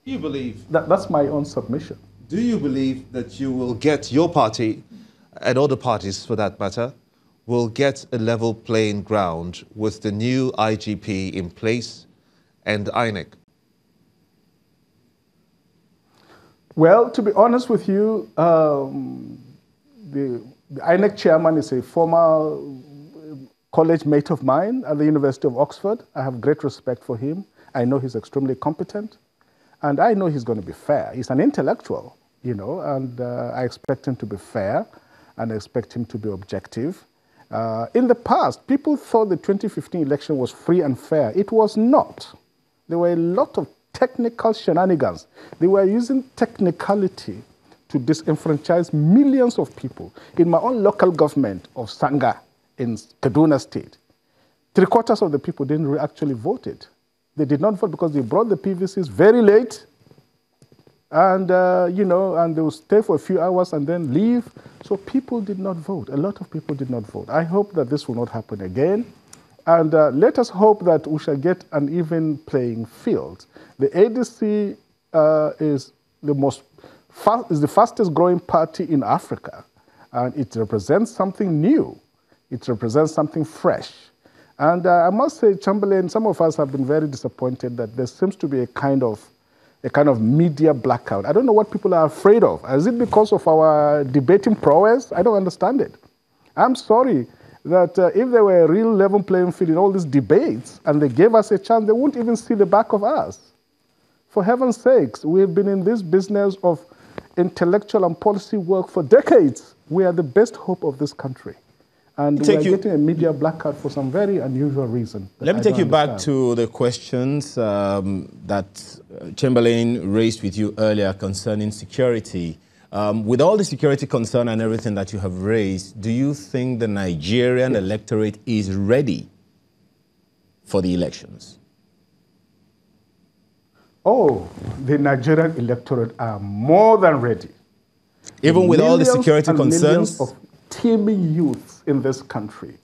Do you believe That's my own submission. Do you believe that you will get your party, and other parties for that matter, will get a level playing ground with the new IGP in place and INEC? Well, to be honest with you, the INEC chairman is a former college mate of mine at the University of Oxford. I have great respect for him. I know he's extremely competent, and I know he's going to be fair. He's an intellectual, you know, and I expect him to be fair, and I expect him to be objective. In the past, people thought the 2015 election was free and fair. It was not. There were a lot of technical shenanigans. They were using technicality to disenfranchise millions of people. In my own local government of Sanga in Kaduna State, 3/4 of the people didn't actually vote it. They did not vote because they brought the PVCs very late, and you know, and they would stay for a few hours and then leave. So people did not vote. A lot of people did not vote. I hope that this will not happen again. And let us hope that we shall get an even playing field. The ADC is the fastest growing party in Africa, and it represents something new. It represents something fresh. And I must say, Chamberlain, some of us have been very disappointed that there seems to be a kind of media blackout. I don't know what people are afraid of. Is it because of our debating prowess? I don't understand it. I'm sorry that if there were a real level playing field in all these debates and they gave us a chance, they wouldn't even see the back of us. For heaven's sakes, we've been in this business of intellectual and policy work for decades. We are the best hope of this country. And we are getting a media blackout for some very unusual reason. Let me take you back to the questions that Chamberlain raised with you earlier concerning security. With all the security concern and everything that you have raised, do you think the Nigerian electorate is ready for the elections? Oh, the Nigerian electorate are more than ready. Even with all the security concerns? Millions of teeming youths in this country.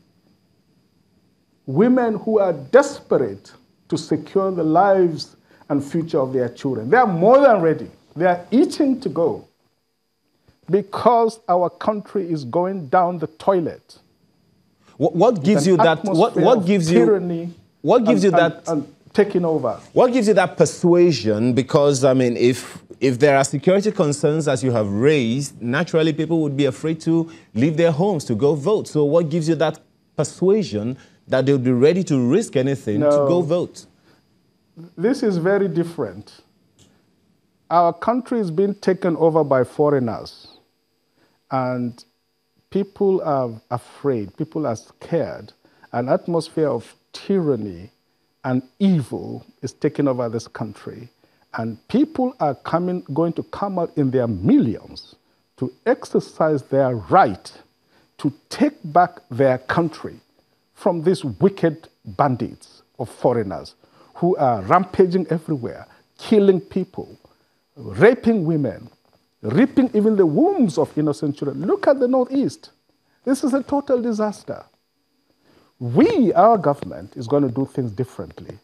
Women who are desperate to secure the lives and future of their children. They are more than ready. They are itching to go because our country is going down the toilet. What gives you that? What gives you tyranny? What gives you that? And taking over. What gives you that persuasion? Because I mean, if there are security concerns as you have raised, naturally people would be afraid to leave their homes to go vote. So what gives you that persuasion that they'll be ready to risk anything to go vote? This is very different. Our country is being taken over by foreigners, and people are afraid, people are scared. An atmosphere of tyranny and evil is taking over this country. And people are going to come out in their millions to exercise their right to take back their country from these wicked bandits of foreigners who are rampaging everywhere, killing people, raping women, ripping even the wombs of innocent children. Look at the Northeast. This is a total disaster. Our government is going to do things differently.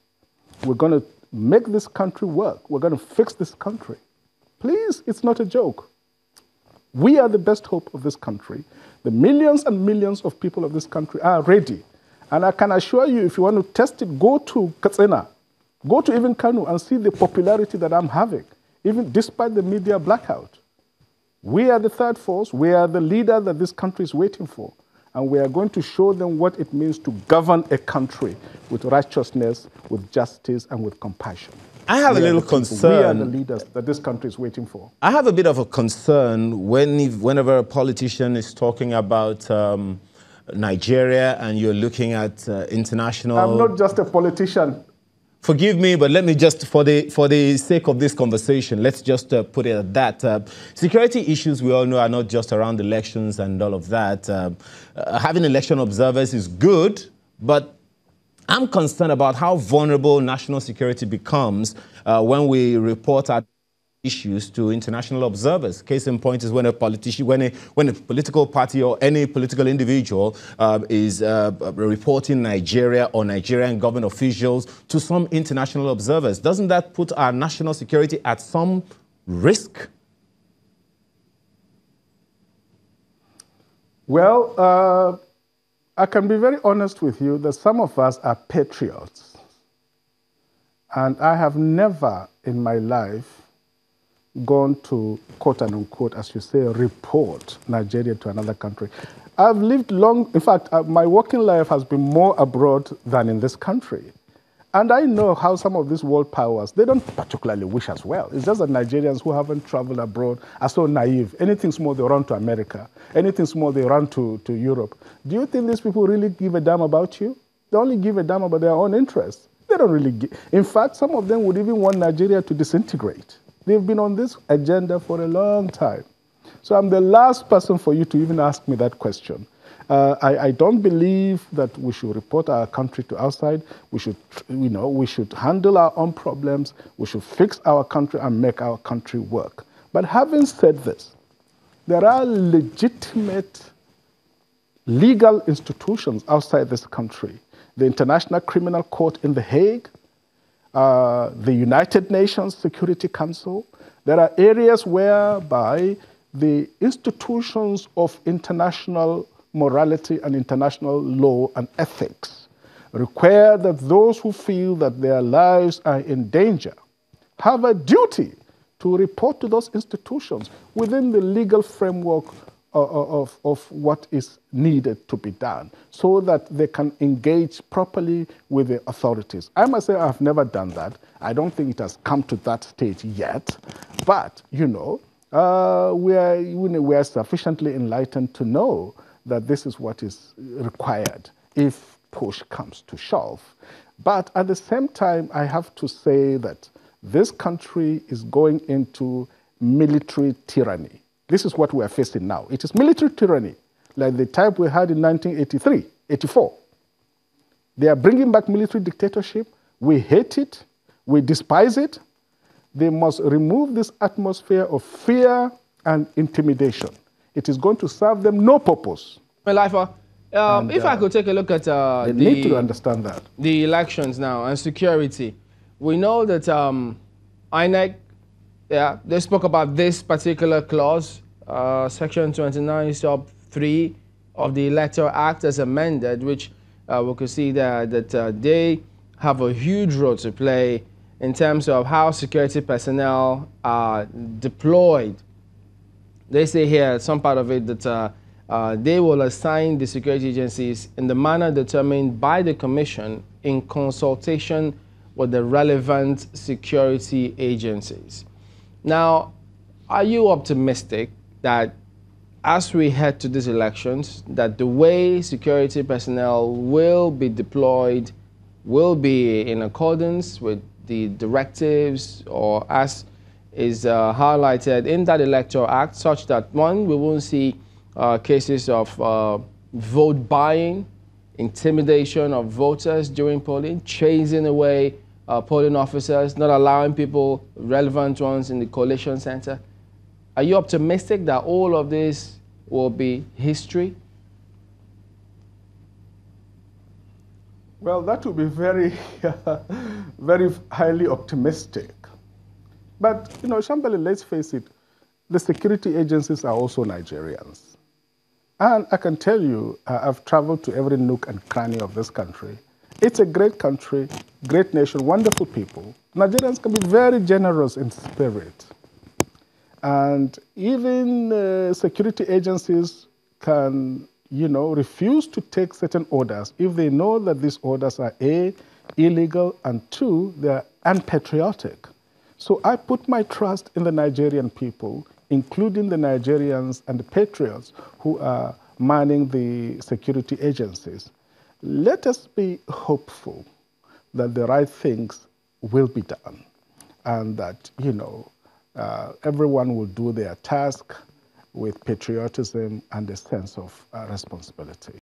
We're going to make this country work. We're going to fix this country. Please, it's not a joke. We are the best hope of this country. The millions and millions of people of this country are ready. And I can assure you, if you want to test it, go to Katsina, go to even Kanu and see the popularity that I'm having, even despite the media blackout. We are the third force. We are the leader that this country is waiting for. And we are going to show them what it means to govern a country with righteousness, with justice, and with compassion. I have a little concern. We are the leaders that this country is waiting for. I have a bit of a concern whenever a politician is talking about Nigeria and you're looking at international... I'm not just a politician. Forgive me, but let me just, for the sake of this conversation, let's just put it at that. Security issues, we all know, are not just around elections and all of that. Having election observers is good, but I'm concerned about how vulnerable national security becomes when we report out issues to international observers. Case in point is when a politician, when a political party or any political individual is reporting Nigeria or Nigerian government officials to some international observers. Doesn't that put our national security at some risk? Well, I can be very honest with you that some of us are patriots. And I have never in my life gone to, quote and unquote, as you say, report Nigeria to another country. I've lived long, in fact, my working life has been more abroad than in this country. And I know how some of these world powers, they don't particularly wish us well. It's just that Nigerians who haven't traveled abroad are so naive. Anything small, they run to America. Anything small, they run to Europe. Do you think these people really give a damn about you? They only give a damn about their own interests. They don't really give. In fact, some of them would even want Nigeria to disintegrate. They've been on this agenda for a long time. So I'm the last person for you to even ask me that question. I don't believe that we should report our country to outside. We should, we should handle our own problems. We should fix our country and make our country work. But having said this, there are legitimate legal institutions outside this country. The International Criminal Court in The Hague, the United Nations Security Council. There are areas whereby the institutions of international morality and international law and ethics require that those who feel that their lives are in danger have a duty to report to those institutions within the legal framework of what is needed to be done so that they can engage properly with the authorities. I must say I've never done that. I don't think it has come to that stage yet. But, we are sufficiently enlightened to know that this is what is required if push comes to shove. But at the same time, I have to say that this country is going into military tyranny. This is what we are facing now. It is military tyranny, like the type we had in 1983, 84. They are bringing back military dictatorship. We hate it. We despise it. They must remove this atmosphere of fear and intimidation. It is going to serve them no purpose. Lifer, if I could take a look at they need to understand that. The elections now and security. We know that INEC, they spoke about this particular clause, Section 29, sub 3 of the Electoral Act as amended, which we could see that they have a huge role to play in terms of how security personnel are deployed. They say here, some part of it, that they will assign the security agencies in the manner determined by the Commission in consultation with the relevant security agencies. Now, are you optimistic that as we head to these elections, that the way security personnel will be deployed will be in accordance with the directives or as is highlighted in that Electoral Act, such that, one, we won't see cases of vote buying, intimidation of voters during polling, chasing away polling officers, not allowing people, relevant ones, in the collation center? Are you optimistic that all of this will be history? Well, that would be very, very highly optimistic. But, Shambali, let's face it, the security agencies are also Nigerians. And I can tell you, I've traveled to every nook and cranny of this country. It's a great country, great nation, wonderful people. Nigerians can be very generous in spirit. And even security agencies can, refuse to take certain orders if they know that these orders are A, illegal, and 2, they're unpatriotic. So I put my trust in the Nigerian people, including the Nigerians and the patriots who are manning the security agencies. Let us be hopeful that the right things will be done and that, everyone will do their task with patriotism and a sense of responsibility.